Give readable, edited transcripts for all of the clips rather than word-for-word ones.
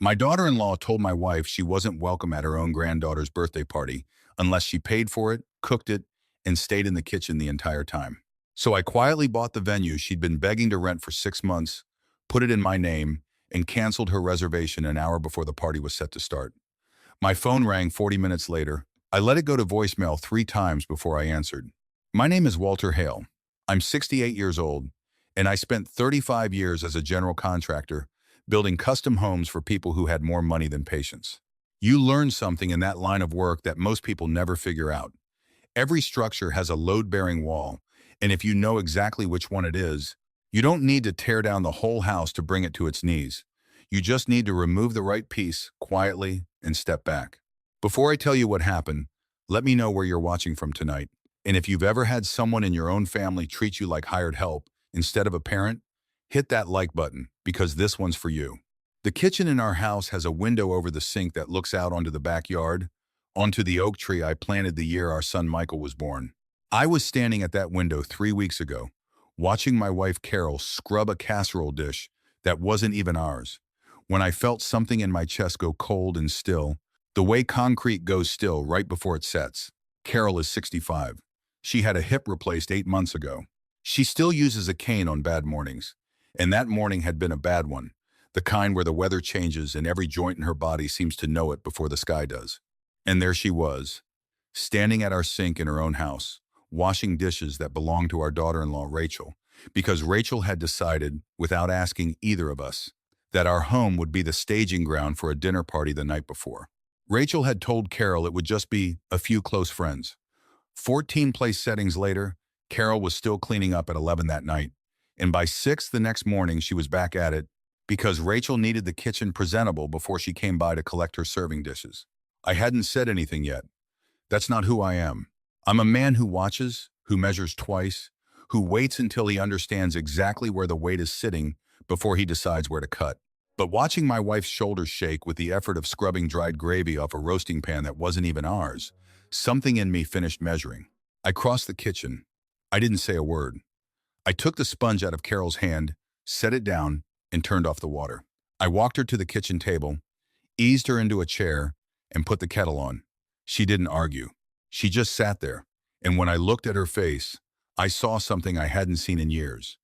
My daughter-in-law told my wife she wasn't welcome at her own granddaughter's birthday party unless she paid for it, cooked it, and stayed in the kitchen the entire time. So I quietly bought the venue she'd been begging to rent for 6 months, put it in my name, and canceled her reservation an hour before the party was set to start. My phone rang 40 minutes later. I let it go to voicemail 3 times before I answered. My name is Walter Hale. I'm 68 years old, and I spent 35 years as a general contractor building custom homes for people who had more money than patience. You learn something in that line of work that most people never figure out. Every structure has a load-bearing wall, and if you know exactly which one it is, you don't need to tear down the whole house to bring it to its knees. You just need to remove the right piece quietly and step back. Before I tell you what happened, let me know where you're watching from tonight. And if you've ever had someone in your own family treat you like hired help instead of a parent, hit that like button because this one's for you. The kitchen in our house has a window over the sink that looks out onto the backyard, onto the oak tree I planted the year our son Michael was born. I was standing at that window 3 weeks ago, watching my wife Carol scrub a casserole dish that wasn't even ours, when I felt something in my chest go cold and still, the way concrete goes still right before it sets. Carol is 65. She had a hip replaced 8 months ago. She still uses a cane on bad mornings, and that morning had been a bad one, the kind where the weather changes and every joint in her body seems to know it before the sky does. And there she was, standing at our sink in her own house, washing dishes that belonged to our daughter-in-law Rachel, because Rachel had decided, without asking either of us, that our home would be the staging ground for a dinner party the night before. Rachel had told Carol it would just be a few close friends. 14 place settings later, Carol was still cleaning up at 11 that night, and by 6 the next morning she was back at it because Rachel needed the kitchen presentable before she came by to collect her serving dishes. I hadn't said anything yet. That's not who I am. I'm a man who watches, who measures twice, who waits until he understands exactly where the weight is sitting before he decides where to cut. But watching my wife's shoulders shake with the effort of scrubbing dried gravy off a roasting pan that wasn't even ours, something in me finished measuring. I crossed the kitchen. I didn't say a word. I took the sponge out of Carol's hand, set it down, and turned off the water. I walked her to the kitchen table, eased her into a chair, and put the kettle on. She didn't argue. She just sat there, and when I looked at her face, I saw something I hadn't seen in years.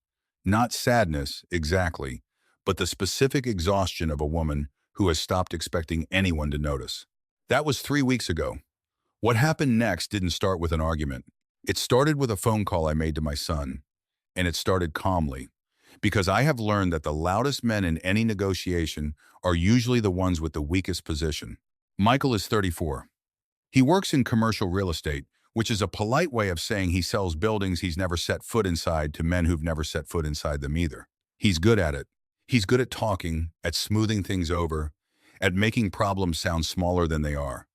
Not sadness, exactly, but the specific exhaustion of a woman who has stopped expecting anyone to notice. That was 3 weeks ago. What happened next didn't start with an argument. It started with a phone call I made to my son, and it started calmly, because I have learned that the loudest men in any negotiation are usually the ones with the weakest position. Michael is 34. He works in commercial real estate, which is a polite way of saying he sells buildings he's never set foot inside to men who've never set foot inside them either. He's good at it. He's good at talking, at smoothing things over, at making problems sound smaller than they are.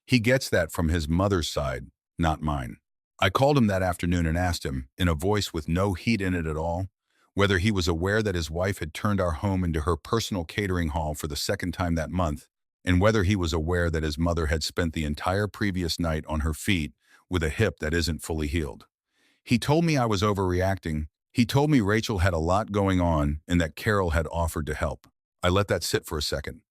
He gets that from his mother's side, not mine. I called him that afternoon and asked him, in a voice with no heat in it at all, whether he was aware that his wife had turned our home into her personal catering hall for the second time that month, and whether he was aware that his mother had spent the entire previous night on her feet with a hip that isn't fully healed. He told me I was overreacting. He told me Rachel had a lot going on and that Carol had offered to help. I let that sit for a second.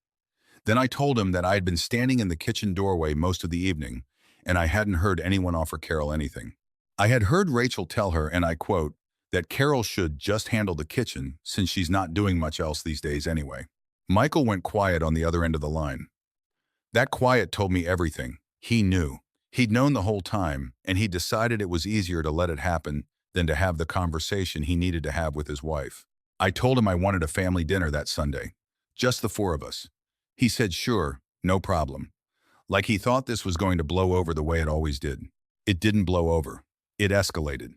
Then I told him that I had been standing in the kitchen doorway most of the evening, and I hadn't heard anyone offer Carol anything. I had heard Rachel tell her, and I quote, that Carol should just handle the kitchen since she's not doing much else these days anyway. Michael went quiet on the other end of the line. That quiet told me everything. He knew. He'd known the whole time, and he decided it was easier to let it happen than to have the conversation he needed to have with his wife. I told him I wanted a family dinner that Sunday. Just the 4 of us. He said sure, no problem. Like he thought this was going to blow over the way it always did. It didn't blow over. It escalated.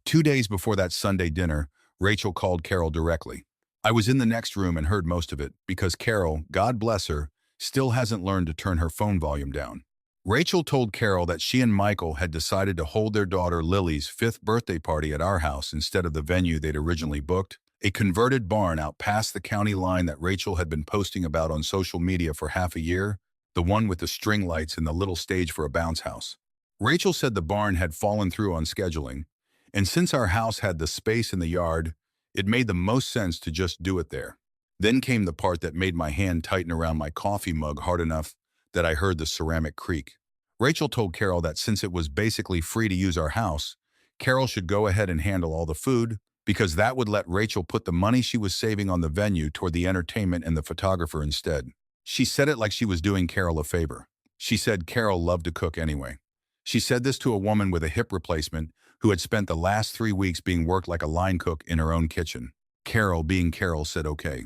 2 days before that Sunday dinner, Rachel called Carol directly. I was in the next room and heard most of it because Carol, God bless her, still hasn't learned to turn her phone volume down. Rachel told Carol that she and Michael had decided to hold their daughter Lily's 5th birthday party at our house instead of the venue they'd originally booked, a converted barn out past the county line that Rachel had been posting about on social media for half a year, the one with the string lights and the little stage for a bounce house. Rachel said the barn had fallen through on scheduling, and since our house had the space in the yard, it made the most sense to just do it there. Then came the part that made my hand tighten around my coffee mug hard enough that I heard the ceramic creak. Rachel told Carol that since it was basically free to use our house, Carol should go ahead and handle all the food because that would let Rachel put the money she was saving on the venue toward the entertainment and the photographer instead. She said it like she was doing Carol a favor. She said Carol loved to cook anyway. She said this to a woman with a hip replacement who had spent the last 3 weeks being worked like a line cook in her own kitchen. Carol, being Carol, said okay.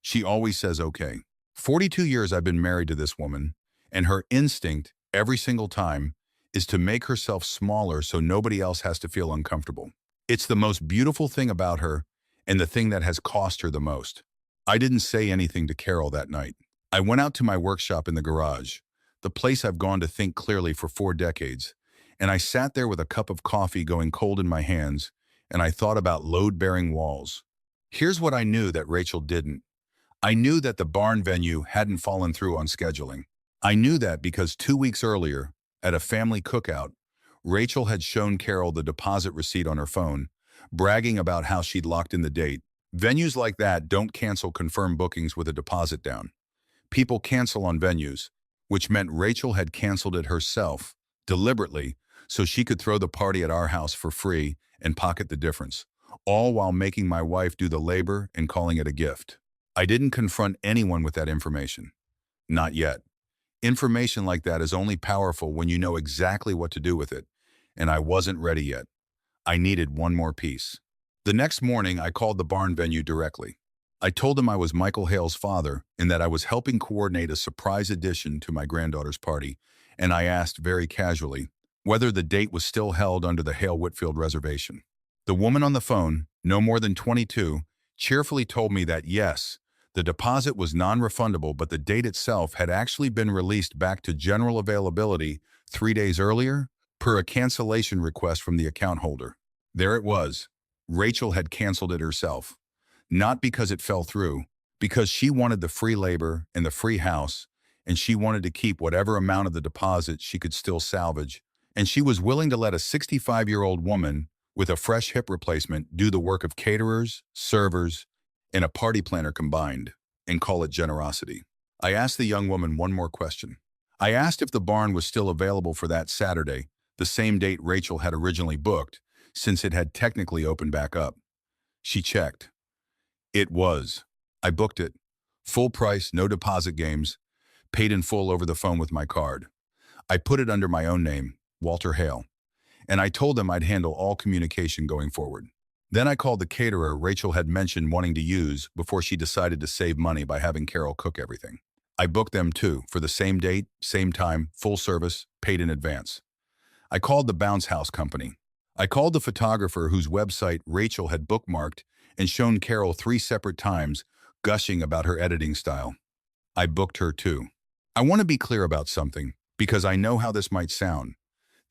She always says okay. 42 years I've been married to this woman, and her instinct, every single time, is to make herself smaller so nobody else has to feel uncomfortable. It's the most beautiful thing about her, and the thing that has cost her the most. I didn't say anything to Carol that night. I went out to my workshop in the garage, the place I've gone to think clearly for 4 decades, and I sat there with a cup of coffee going cold in my hands, and I thought about load-bearing walls. Here's what I knew that Rachel didn't. I knew that the barn venue hadn't fallen through on scheduling. I knew that because 2 weeks earlier, at a family cookout, Rachel had shown Carol the deposit receipt on her phone, bragging about how she'd locked in the date. Venues like that don't cancel confirmed bookings with a deposit down. People cancel on venues, which meant Rachel had canceled it herself, deliberately, so she could throw the party at our house for free and pocket the difference, all while making my wife do the labor and calling it a gift. I didn't confront anyone with that information. Not yet. Information like that is only powerful when you know exactly what to do with it, and I wasn't ready yet. I needed one more piece. The next morning, I called the barn venue directly. I told him I was Michael Hale's father and that I was helping coordinate a surprise addition to my granddaughter's party, and I asked very casually whether the date was still held under the Hale-Whitfield reservation. The woman on the phone, no more than 22, cheerfully told me that yes, the deposit was non-refundable, but the date itself had actually been released back to general availability 3 days earlier, per a cancellation request from the account holder. There it was. Rachel had canceled it herself. Not because it fell through, because she wanted the free labor and the free house, and she wanted to keep whatever amount of the deposit she could still salvage, and she was willing to let a 65-year-old woman with a fresh hip replacement do the work of caterers, servers, and a party planner combined, and call it generosity. I asked the young woman one more question. I asked if the barn was still available for that Saturday, the same date Rachel had originally booked, since it had technically opened back up. She checked. It was. I booked it. Full price, no deposit games, paid in full over the phone with my card. I put it under my own name, Walter Hale, and I told them I'd handle all communication going forward. Then I called the caterer Rachel had mentioned wanting to use before she decided to save money by having Carol cook everything. I booked them too, for the same date, same time, full service, paid in advance. I called the bounce house company. I called the photographer whose website Rachel had bookmarked and shown Carol 3 separate times, gushing about her editing style. I booked her too. I want to be clear about something, because I know how this might sound.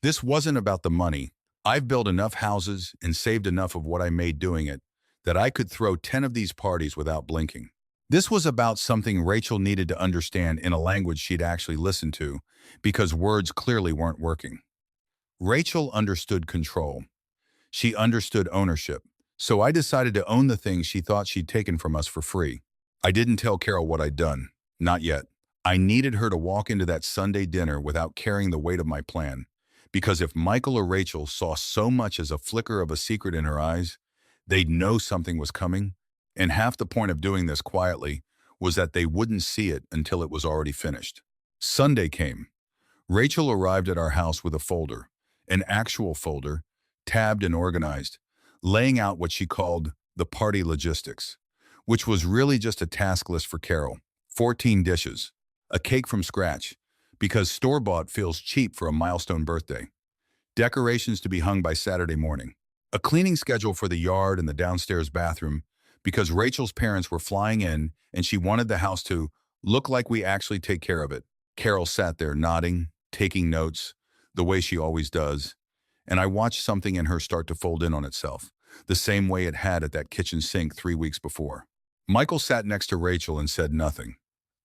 This wasn't about the money. I've built enough houses and saved enough of what I made doing it that I could throw 10 of these parties without blinking. This was about something Rachel needed to understand in a language she'd actually listened to, because words clearly weren't working. Rachel understood control. She understood ownership. So I decided to own the things she thought she'd taken from us for free. I didn't tell Carol what I'd done. Not yet. I needed her to walk into that Sunday dinner without carrying the weight of my plan. Because if Michael or Rachel saw so much as a flicker of a secret in her eyes, they'd know something was coming. And half the point of doing this quietly was that they wouldn't see it until it was already finished. Sunday came. Rachel arrived at our house with a folder, an actual folder, tabbed and organized, laying out what she called the party logistics, which was really just a task list for Carol. 14 dishes, a cake from scratch, because store-bought feels cheap for a milestone birthday, decorations to be hung by Saturday morning, a cleaning schedule for the yard and the downstairs bathroom, because Rachel's parents were flying in and she wanted the house to look like we actually take care of it. Carol sat there nodding, taking notes, the way she always does, and I watched something in her start to fold in on itself, the same way it had at that kitchen sink 3 weeks before. Michael sat next to Rachel and said nothing.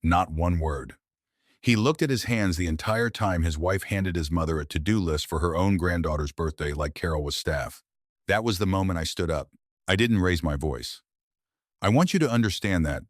Not one word. He looked at his hands the entire time his wife handed his mother a to-do list for her own granddaughter's birthday like Carol was staff. That was the moment I stood up. I didn't raise my voice. I want you to understand that,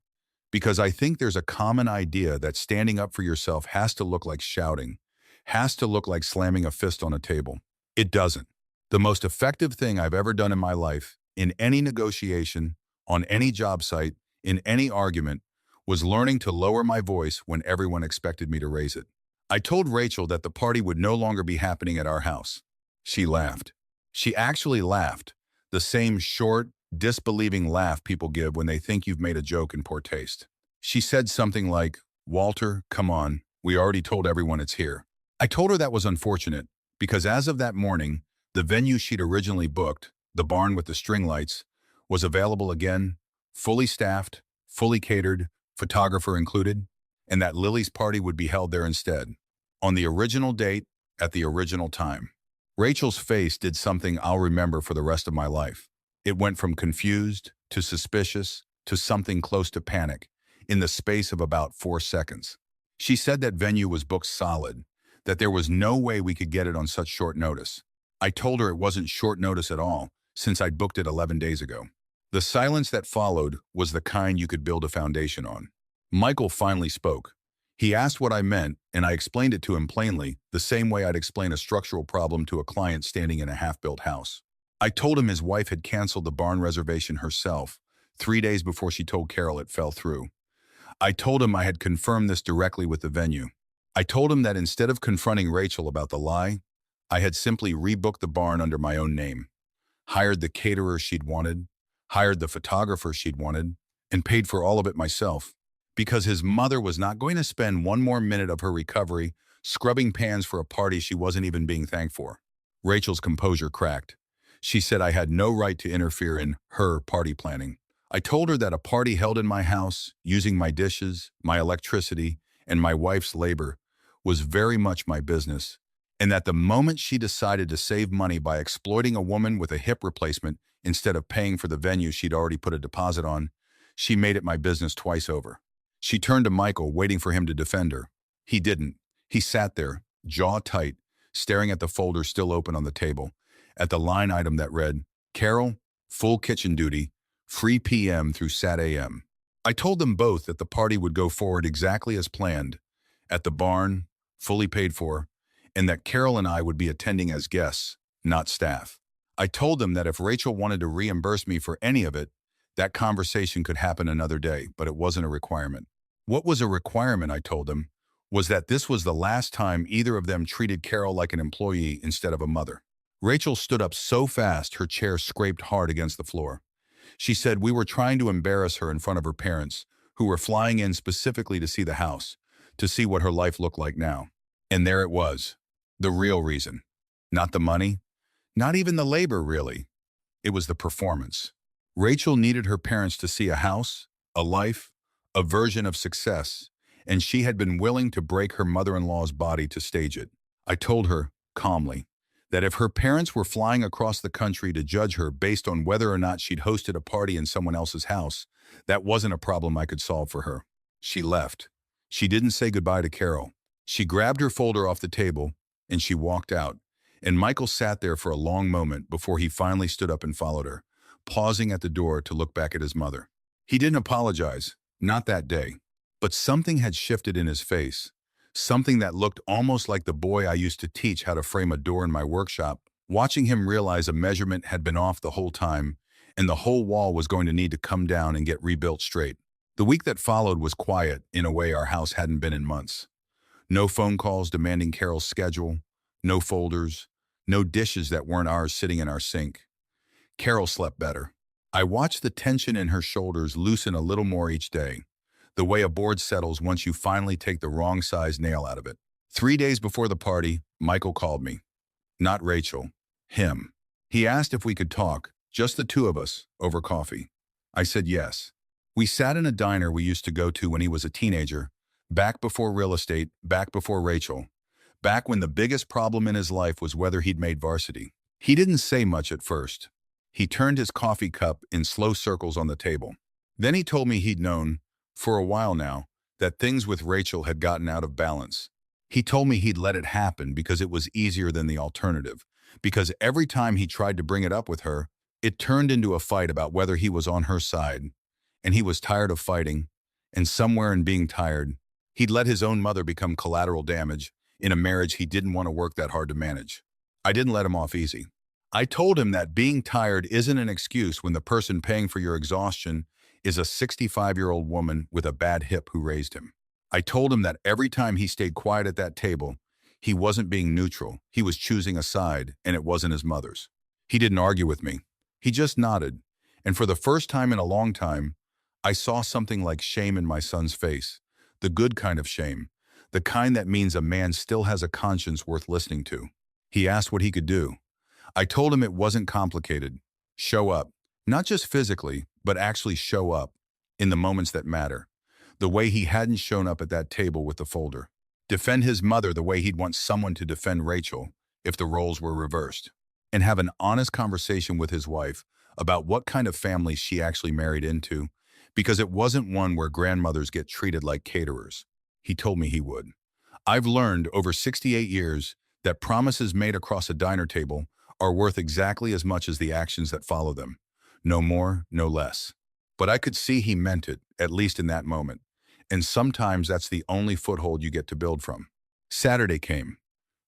because I think there's a common idea that standing up for yourself has to look like shouting, has to look like slamming a fist on a table. It doesn't. The most effective thing I've ever done in my life, in any negotiation, on any job site, in any argument, was learning to lower my voice when everyone expected me to raise it. I told Rachel that the party would no longer be happening at our house. She laughed. She actually laughed, the same short, disbelieving laugh people give when they think you've made a joke in poor taste. She said something like, "Walter, come on, we already told everyone it's here." I told her that was unfortunate, because as of that morning, the venue she'd originally booked, the barn with the string lights, was available again, fully staffed, fully catered, photographer included, and that Lily's party would be held there instead, on the original date, at the original time. Rachel's face did something I'll remember for the rest of my life. It went from confused to suspicious to something close to panic in the space of about 4 seconds. She said that venue was booked solid, that there was no way we could get it on such short notice. I told her it wasn't short notice at all, since I'd booked it 11 days ago. The silence that followed was the kind you could build a foundation on. Michael finally spoke. He asked what I meant, and I explained it to him plainly, the same way I'd explain a structural problem to a client standing in a half-built house. I told him his wife had canceled the barn reservation herself, 3 days before she told Carol it fell through. I told him I had confirmed this directly with the venue. I told him that instead of confronting Rachel about the lie, I had simply rebooked the barn under my own name, hired the caterer she'd wanted, hired the photographer she'd wanted, and paid for all of it myself, because his mother was not going to spend one more minute of her recovery scrubbing pans for a party she wasn't even being thanked for. Rachel's composure cracked. She said I had no right to interfere in her party planning. I told her that a party held in my house, using my dishes, my electricity, and my wife's labor, was very much my business, and that the moment she decided to save money by exploiting a woman with a hip replacement instead of paying for the venue she'd already put a deposit on, she made it my business twice over. She turned to Michael, waiting for him to defend her. He didn't. He sat there, jaw tight, staring at the folder still open on the table, at the line item that read, "Carol, full kitchen duty, free PM through Sat AM." I told them both that the party would go forward exactly as planned, at the barn, fully paid for, and that Carol and I would be attending as guests, not staff. I told them that if Rachel wanted to reimburse me for any of it, that conversation could happen another day, but it wasn't a requirement. What was a requirement, I told them, was that this was the last time either of them treated Carol like an employee instead of a mother. Rachel stood up so fast her chair scraped hard against the floor. She said we were trying to embarrass her in front of her parents, who were flying in specifically to see the house, to see what her life looked like now. And there it was, the real reason. Not the money, not even the labor, really. It was the performance. Rachel needed her parents to see a house, a life, a version of success, and she had been willing to break her mother-in-law's body to stage it. I told her, calmly, that if her parents were flying across the country to judge her based on whether or not she'd hosted a party in someone else's house, that wasn't a problem I could solve for her. She left. She didn't say goodbye to Carol. She grabbed her folder off the table, and she walked out, and Michael sat there for a long moment before he finally stood up and followed her, pausing at the door to look back at his mother. He didn't apologize, not that day, but something had shifted in his face, something that looked almost like the boy I used to teach how to frame a door in my workshop, watching him realize a measurement had been off the whole time, and the whole wall was going to need to come down and get rebuilt straight. The week that followed was quiet in a way our house hadn't been in months. No phone calls demanding Carol's schedule, no folders, no dishes that weren't ours sitting in our sink. Carol slept better. I watched the tension in her shoulders loosen a little more each day, the way a board settles once you finally take the wrong size nail out of it. 3 days before the party, Michael called me. Not Rachel, him. He asked if we could talk, just the two of us, over coffee. I said yes. We sat in a diner we used to go to when he was a teenager, back before real estate, back before Rachel, back when the biggest problem in his life was whether he'd made varsity. He didn't say much at first. He turned his coffee cup in slow circles on the table. Then he told me he'd known, for a while now, that things with Rachel had gotten out of balance. He told me he'd let it happen because it was easier than the alternative, because every time he tried to bring it up with her, it turned into a fight about whether he was on her side, and he was tired of fighting, And somewhere in being tired, he'd let his own mother become collateral damage in a marriage he didn't want to work that hard to manage. I didn't let him off easy. I told him that being tired isn't an excuse when the person paying for your exhaustion is a 65-year-old woman with a bad hip who raised him. I told him that every time he stayed quiet at that table, he wasn't being neutral. He was choosing a side, and it wasn't his mother's. He didn't argue with me. He just nodded. And for the first time in a long time, I saw something like shame in my son's face. The good kind of shame. The kind that means a man still has a conscience worth listening to. He asked what he could do. I told him it wasn't complicated. Show up. Not just physically, but actually show up. In the moments that matter. The way he hadn't shown up at that table with the folder. Defend his mother the way he'd want someone to defend Rachel if the roles were reversed. And have an honest conversation with his wife about what kind of family she actually married into, because it wasn't one where grandmothers get treated like caterers. He told me he would. I've learned over 68 years that promises made across a diner table are worth exactly as much as the actions that follow them. No more, no less. But I could see he meant it, at least in that moment. And sometimes that's the only foothold you get to build from. Saturday came.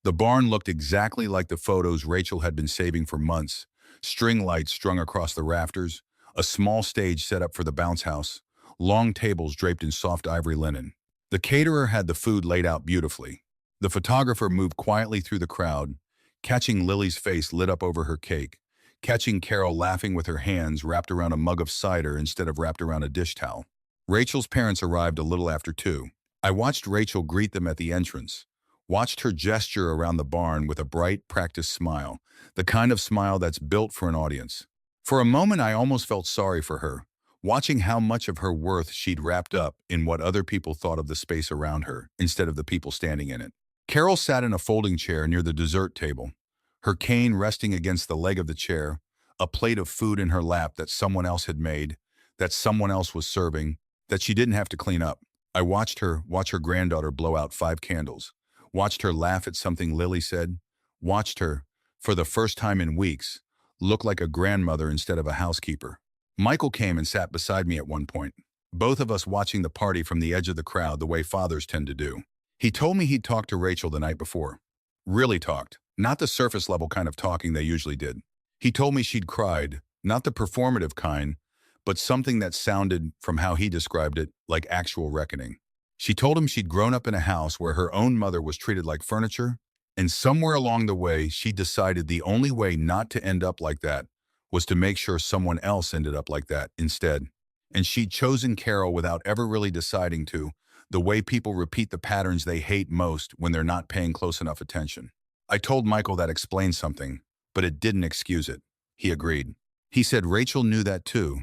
The barn looked exactly like the photos Rachel had been saving for months. String lights strung across the rafters, a small stage set up for the bounce house, long tables draped in soft ivory linen. The caterer had the food laid out beautifully. The photographer moved quietly through the crowd, catching Lily's face lit up over her cake, catching Carol laughing with her hands wrapped around a mug of cider instead of wrapped around a dish towel. Rachel's parents arrived a little after 2. I watched Rachel greet them at the entrance, watched her gesture around the barn with a bright, practiced smile, the kind of smile that's built for an audience. For a moment, I almost felt sorry for her, watching how much of her worth she'd wrapped up in what other people thought of the space around her, instead of the people standing in it. Carol sat in a folding chair near the dessert table, her cane resting against the leg of the chair, a plate of food in her lap that someone else had made, that someone else was serving, that she didn't have to clean up. I watched her watch her granddaughter blow out 5 candles, watched her laugh at something Lily said, watched her, for the first time in weeks, look like a grandmother instead of a housekeeper. Michael came and sat beside me at one point, both of us watching the party from the edge of the crowd the way fathers tend to do. He told me he'd talked to Rachel the night before. Really talked, not the surface level kind of talking they usually did. He told me she'd cried, not the performative kind, but something that sounded, from how he described it, like actual reckoning. She told him she'd grown up in a house where her own mother was treated like furniture, and somewhere along the way, she decided the only way not to end up like that was to make sure someone else ended up like that instead. And she'd chosen Carol without ever really deciding to, the way people repeat the patterns they hate most when they're not paying close enough attention. I told Michael that explained something, but it didn't excuse it. He agreed. He said Rachel knew that too,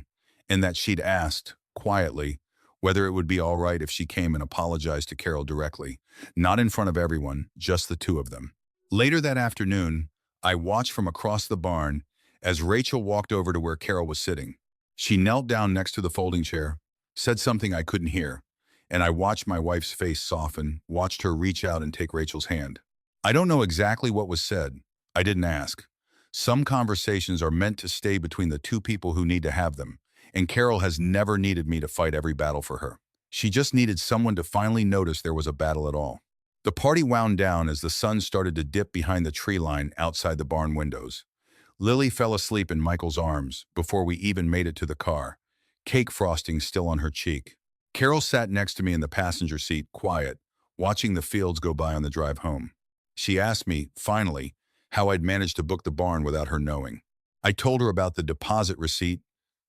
and that she'd asked, quietly, whether it would be all right if she came and apologized to Carol directly, not in front of everyone, just the 2 of them. Later that afternoon, I watched from across the barn as Rachel walked over to where Carol was sitting. She knelt down next to the folding chair, said something I couldn't hear, and I watched my wife's face soften, watched her reach out and take Rachel's hand. I don't know exactly what was said. I didn't ask. Some conversations are meant to stay between the 2 people who need to have them. And Carol has never needed me to fight every battle for her. She just needed someone to finally notice there was a battle at all. The party wound down as the sun started to dip behind the tree line outside the barn windows. Lily fell asleep in Michael's arms before we even made it to the car, cake frosting still on her cheek. Carol sat next to me in the passenger seat, quiet, watching the fields go by on the drive home. She asked me, finally, how I'd managed to book the barn without her knowing. I told her about the deposit receipt,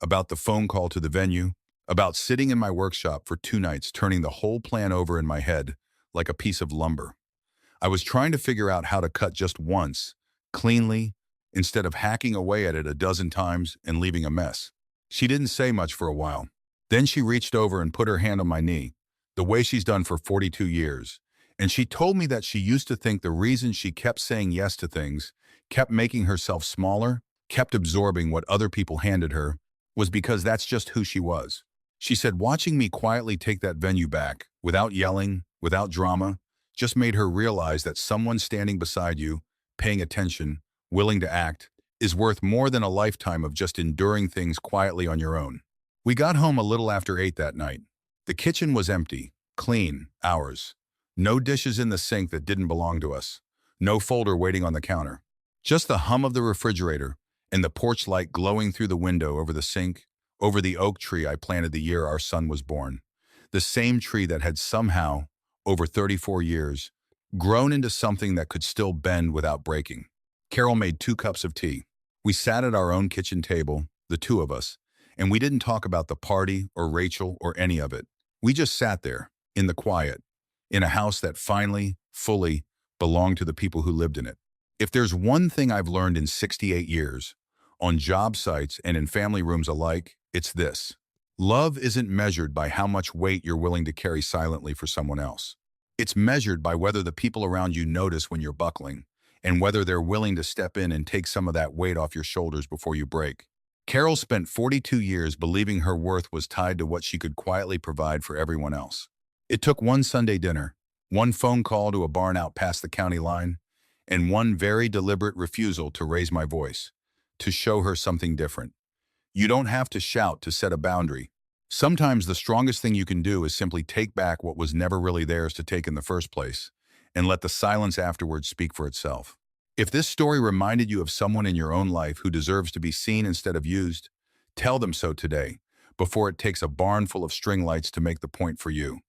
about the phone call to the venue, about sitting in my workshop for 2 nights turning the whole plan over in my head like a piece of lumber. I was trying to figure out how to cut just once, cleanly, instead of hacking away at it a dozen times and leaving a mess. She didn't say much for a while. Then she reached over and put her hand on my knee, the way she's done for 42 years, and she told me that she used to think the reason she kept saying yes to things, kept making herself smaller, kept absorbing what other people handed her, was because that's just who she was. She said watching me quietly take that venue back, without yelling, without drama, just made her realize that someone standing beside you, paying attention, willing to act, is worth more than a lifetime of just enduring things quietly on your own. We got home a little after 8 that night. The kitchen was empty, clean, ours. No dishes in the sink that didn't belong to us. No folder waiting on the counter. Just the hum of the refrigerator and the porch light glowing through the window over the sink, over the oak tree I planted the year our son was born. The same tree that had somehow, over 34 years, grown into something that could still bend without breaking. Carol made 2 cups of tea. We sat at our own kitchen table, the two of us, and we didn't talk about the party or Rachel or any of it. We just sat there, in the quiet, in a house that finally, fully, belonged to the people who lived in it. If there's one thing I've learned in 68 years, on job sites and in family rooms alike, it's this. Love isn't measured by how much weight you're willing to carry silently for someone else. It's measured by whether the people around you notice when you're buckling, and whether they're willing to step in and take some of that weight off your shoulders before you break. Carol spent 42 years believing her worth was tied to what she could quietly provide for everyone else. It took one Sunday dinner, one phone call to a barn out past the county line, and one very deliberate refusal to raise my voice, to show her something different. You don't have to shout to set a boundary. Sometimes the strongest thing you can do is simply take back what was never really theirs to take in the first place, and let the silence afterwards speak for itself. If this story reminded you of someone in your own life who deserves to be seen instead of used, tell them so today, before it takes a barn full of string lights to make the point for you.